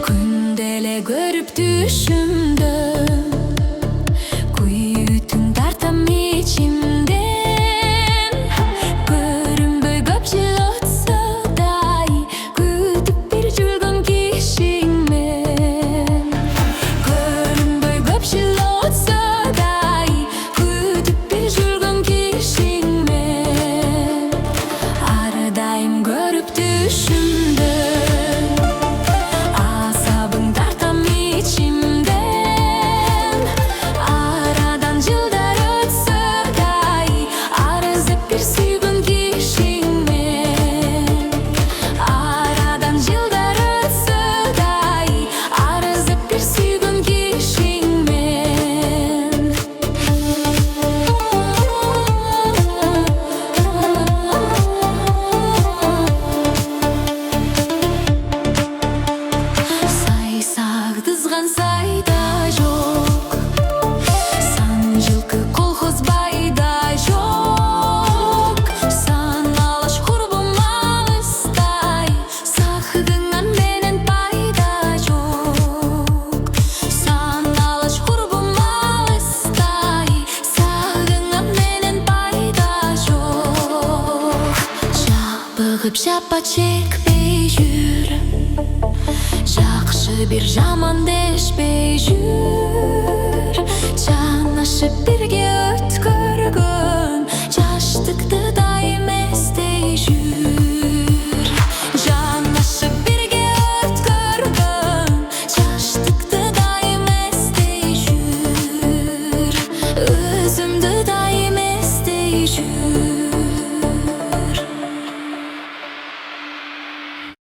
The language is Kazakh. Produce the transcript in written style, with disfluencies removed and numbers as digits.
Күндele көрүп түшүмдүм, күйүтүн тартам ичимден. Көрүнбөй көп жыл өтсө дай, күтүп бир жүргөн кишиңмен. Көрүнбөй көп жыл өтсө дай, күтүп бир жүргөн кишиңмен. Ар дайым көрүп түшүмдүм, сайда жоқ, сан жылкы колхоз байда жоқ. Сан алыш курбум алыстай, сагдыган менен пайда жоқ. Сан алыш курбум алыстай, сагдыган менен пайда жоқ. Жабыгып жапа чекпей жүр, жакшы бир жаман дешпей жүр.